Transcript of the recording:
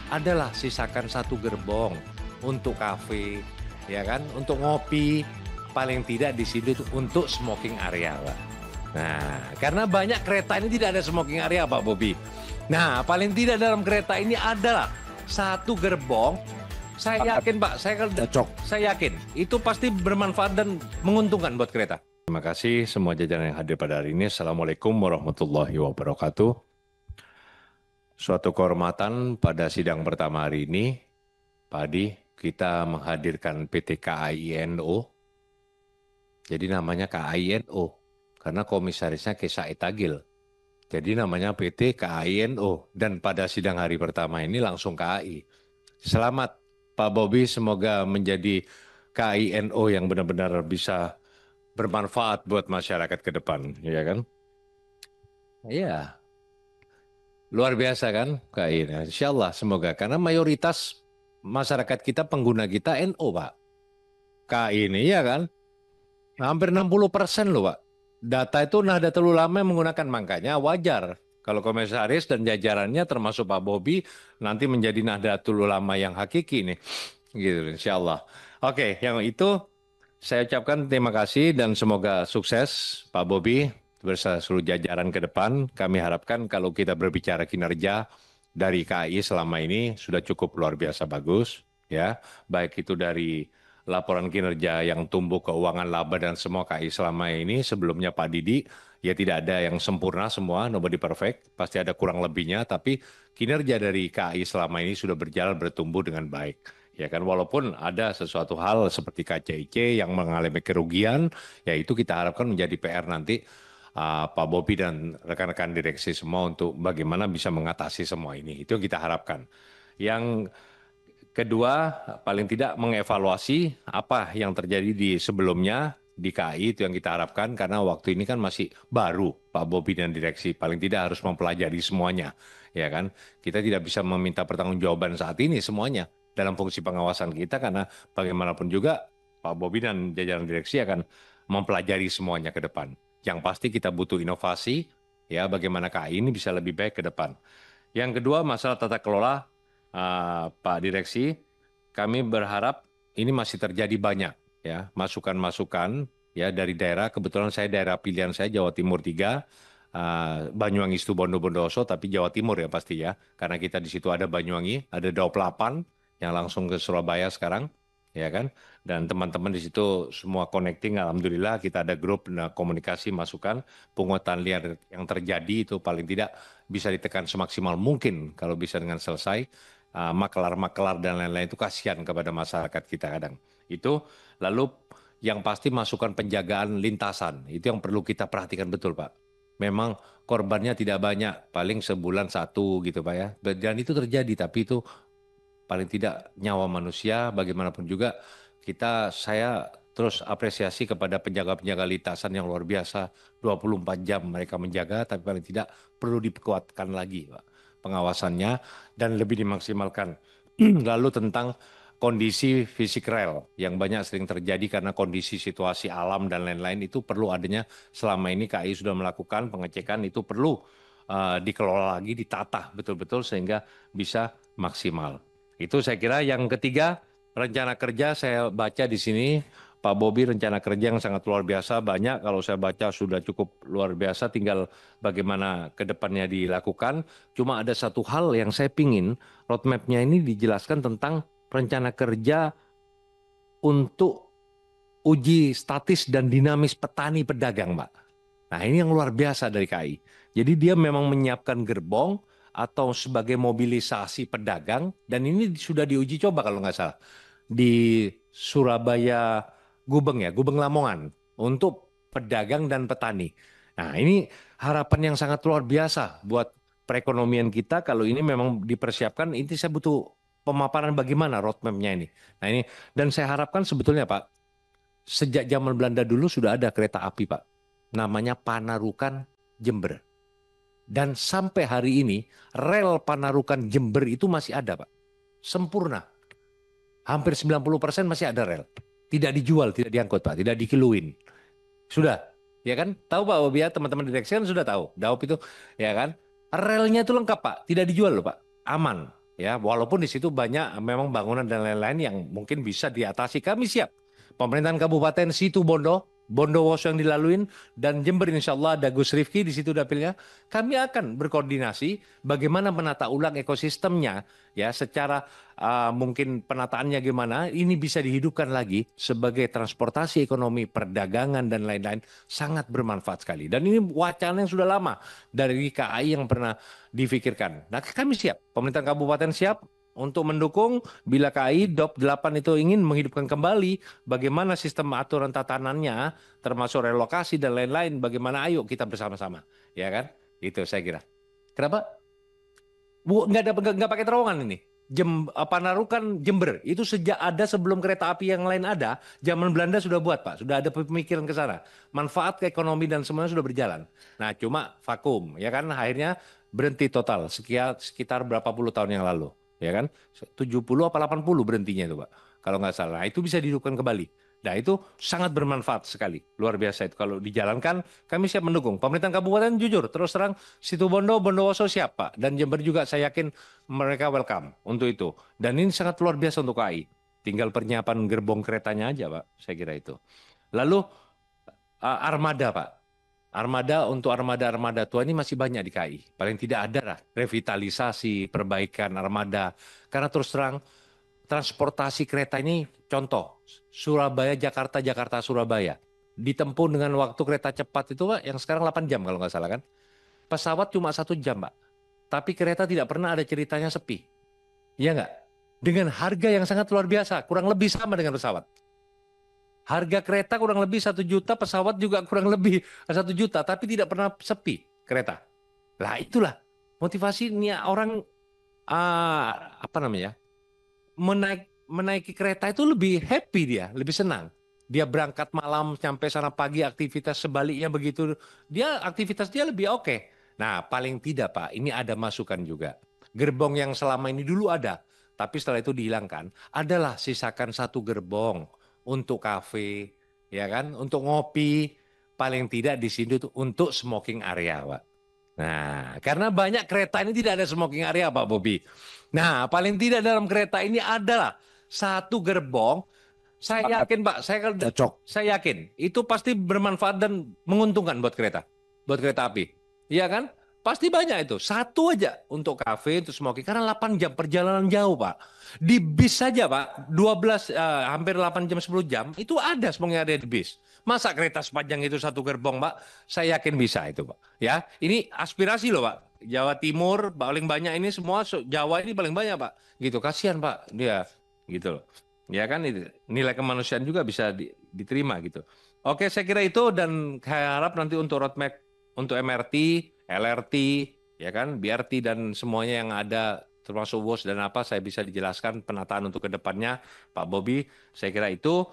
adalah sisakan satu gerbong untuk kafe, ya kan, untuk ngopi, paling tidak di sini tuh untuk smoking area, Pak. Nah, karena banyak kereta ini tidak ada smoking area, Pak Bobi. Nah, paling tidak dalam kereta ini adalah satu gerbong. Saya yakin, Pak, saya yakin itu pasti bermanfaat dan menguntungkan buat kereta. Terima kasih semua jajaran yang hadir pada hari ini. Assalamualaikum warahmatullahi wabarakatuh. Suatu kehormatan pada sidang pertama hari ini, Pak Adi, kita menghadirkan PT KAI-NO. Jadi namanya KAI-NO, karena komisarisnya Kesa Etagil. Jadi namanya PT KAI-NO. Dan pada sidang hari pertama ini langsung KAI. Selamat Pak Bobi, semoga menjadi KAI-NO yang benar-benar bisa bermanfaat buat masyarakat ke depan, ya kan? Iya. Luar biasa kan KAI. Nah, insya Allah semoga. Karena mayoritas masyarakat kita, pengguna kita NO, Pak. KAI ini ya kan. Hampir 60% loh, Pak. Data itu Nahdlatul Ulama yang menggunakan, makanya wajar. Kalau komisaris dan jajarannya termasuk Pak Bobi nanti menjadi Nahdlatul Ulama yang hakiki nih. Gitu, insya Allah. Oke, yang itu saya ucapkan terima kasih dan semoga sukses Pak Bobi bersama seluruh jajaran ke depan. Kami harapkan kalau kita berbicara kinerja dari KAI selama ini sudah cukup luar biasa bagus, ya. Baik itu dari laporan kinerja yang tumbuh keuangan laba dan semua KAI selama ini. Sebelumnya Pak Didi, ya tidak ada yang sempurna semua, nobody perfect, pasti ada kurang lebihnya, tapi kinerja dari KAI selama ini sudah berjalan bertumbuh dengan baik. Ya kan, walaupun ada sesuatu hal seperti KCIC yang mengalami kerugian, ya itu kita harapkan menjadi PR nanti Pak Bobi dan rekan-rekan direksi semua untuk bagaimana bisa mengatasi semua ini. Itu yang kita harapkan. Yang kedua, paling tidak mengevaluasi apa yang terjadi di sebelumnya di KAI, itu yang kita harapkan karena waktu ini kan masih baru Pak Bobi dan direksi, paling tidak harus mempelajari semuanya, ya kan? Kita tidak bisa meminta pertanggungjawaban saat ini semuanya dalam fungsi pengawasan kita karena bagaimanapun juga Pak Bobi dan jajaran direksi akan mempelajari semuanya ke depan. Yang pasti kita butuh inovasi, ya bagaimana KAI ini bisa lebih baik ke depan. Yang kedua, masalah tata kelola, Pak Direksi, kami berharap ini masih terjadi banyak, ya masukan-masukan ya dari daerah. Kebetulan saya daerah pilihan saya Jawa Timur 3, Banyuwangi, Situbondo, Bondowoso, tapi Jawa Timur ya pasti ya, karena kita di situ ada Banyuwangi, ada Daop 8 yang langsung ke Surabaya sekarang, ya kan? Dan teman-teman di situ semua connecting, alhamdulillah kita ada grup komunikasi masukan, pungutan liar yang terjadi itu paling tidak bisa ditekan semaksimal mungkin kalau bisa dengan selesai. Makelar-makelar dan lain-lain itu kasihan kepada masyarakat kita kadang. Itu lalu yang pasti masukan penjagaan lintasan, itu yang perlu kita perhatikan betul, Pak. Memang korbannya tidak banyak, paling sebulan satu gitu, Pak ya. Dan itu terjadi, tapi itu paling tidak nyawa manusia, bagaimanapun juga saya terus apresiasi kepada penjaga-penjaga lintasan yang luar biasa, 24 jam mereka menjaga, tapi paling tidak perlu dikuatkan lagi, Pak, pengawasannya dan lebih dimaksimalkan. Lalu tentang kondisi fisik rel yang banyak sering terjadi karena kondisi situasi alam dan lain-lain, itu perlu adanya, selama ini KAI sudah melakukan pengecekan, itu perlu dikelola lagi, ditata betul-betul sehingga bisa maksimal. Itu saya kira. Yang ketiga, rencana kerja saya baca di sini, Pak Bobi, rencana kerja yang sangat luar biasa, banyak kalau saya baca sudah cukup luar biasa, tinggal bagaimana ke depannya dilakukan. Cuma ada satu hal yang saya pingin, roadmap-nya ini dijelaskan tentang rencana kerja untuk uji statis dan dinamis petani pedagang, Pak. Nah, ini yang luar biasa dari KAI. Jadi dia memang menyiapkan gerbong atau sebagai mobilisasi pedagang, dan ini sudah diuji coba kalau nggak salah di Surabaya, Gubeng ya, Gubeng Lamongan, untuk pedagang dan petani. Nah, ini harapan yang sangat luar biasa buat perekonomian kita kalau ini memang dipersiapkan. Ini saya butuh pemaparan bagaimana roadmap-nya ini. Nah ini, dan saya harapkan sebetulnya Pak, sejak zaman Belanda dulu sudah ada kereta api, Pak. Namanya Panarukan Jember. Dan sampai hari ini rel Panarukan Jember itu masih ada, Pak. Sempurna. Hampir 90% masih ada rel. Tidak dijual, tidak diangkut, Pak. Tidak dikiluin. Sudah. Ya kan? Tahu Pak Bobi ya, teman-teman direksi kan sudah tahu. Daop itu, ya kan? Relnya itu lengkap, Pak. Tidak dijual loh, Pak. Aman. Ya, walaupun di situ banyak memang bangunan dan lain-lain yang mungkin bisa diatasi, kami siap. Pemerintahan Kabupaten Situbondo, Bondowoso yang dilaluin, dan Jember insya Allah ada Gus Rifki di situ dapilnya. Kami akan berkoordinasi bagaimana menata ulang ekosistemnya, ya secara mungkin penataannya gimana, ini bisa dihidupkan lagi sebagai transportasi ekonomi, perdagangan, dan lain-lain, sangat bermanfaat sekali. Dan ini wacana yang sudah lama dari KAI yang pernah difikirkan. Nah, kami siap, pemerintah kabupaten siap untuk mendukung bila KAI DOP 8 itu ingin menghidupkan kembali bagaimana sistem aturan tatanannya, termasuk relokasi dan lain-lain, bagaimana ayo kita bersama-sama, ya kan? Itu saya kira. Kenapa? Bu, nggak pakai terowongan ini. Panarukan Jember itu sejak ada sebelum kereta api yang lain ada, zaman Belanda sudah buat Pak, sudah ada pemikiran ke sana. Manfaat ke ekonomi dan semuanya sudah berjalan. Nah, cuma vakum, ya kan? Akhirnya berhenti total sekitar berapa puluh tahun yang lalu, ya kan? 70 apa 80 berhentinya itu Pak. Kalau nggak salah. Nah, itu bisa dihidupkan kembali. Nah, itu sangat bermanfaat sekali. Luar biasa itu kalau dijalankan, kami siap mendukung. Pemerintah kabupaten jujur terus terang Situbondo, Bondowoso siap Pak. Dan Jember juga saya yakin mereka welcome untuk itu. Dan ini sangat luar biasa untuk KAI. Tinggal penyiapan gerbong keretanya aja Pak, saya kira itu. Lalu armada Pak. Armada untuk armada-armada tua ini masih banyak di KAI. Paling tidak ada lah revitalisasi, perbaikan armada. Karena terus terang transportasi kereta ini contoh Surabaya, Jakarta, Jakarta, Surabaya. Ditempuh dengan waktu kereta cepat itu Pak, yang sekarang 8 jam kalau nggak salah kan. Pesawat cuma 1 jam Pak. Tapi kereta tidak pernah ada ceritanya sepi. Iya nggak? Dengan harga yang sangat luar biasa, kurang lebih sama dengan pesawat. Harga kereta kurang lebih 1 juta, pesawat juga kurang lebih 1 juta, tapi tidak pernah sepi kereta. Lah itulah motivasinya orang apa namanya menaiki kereta itu lebih happy dia, lebih senang. Dia berangkat malam sampai sana pagi aktivitas sebaliknya begitu. Dia aktivitas dia lebih oke. Nah, paling tidak Pak, ini ada masukan juga. Gerbong yang selama ini dulu ada, tapi setelah itu dihilangkan, adalah sisakan satu gerbong untuk kafe, ya kan, untuk ngopi, paling tidak di sini untuk smoking area, Pak. Nah, karena banyak kereta ini tidak ada smoking area, Pak Bobi. Nah, paling tidak dalam kereta ini adalah satu gerbong. Saya yakin, Pak, saya yakin itu pasti bermanfaat dan menguntungkan buat kereta api. Iya kan? Pasti banyak itu. Satu aja untuk kafe, untuk smoking. Karena 8 jam perjalanan jauh, Pak. Di bis saja, Pak, 12, hampir 8 jam, 10 jam, itu ada smoking area di bis. Masa kereta sepanjang itu satu gerbong, Pak? Saya yakin bisa itu, Pak. Ya, ini aspirasi loh, Pak. Jawa Timur paling banyak ini semua, Jawa ini paling banyak, Pak. Gitu, kasihan, Pak. Dia, gitu loh. Ya kan, itu nilai kemanusiaan juga bisa diterima gitu. Oke, saya kira itu dan saya harap nanti untuk roadmap untuk MRT, LRT, ya kan, BRT dan semuanya yang ada termasuk WOS dan apa saya bisa dijelaskan penataan untuk kedepannya Pak Bobi. Saya kira itu.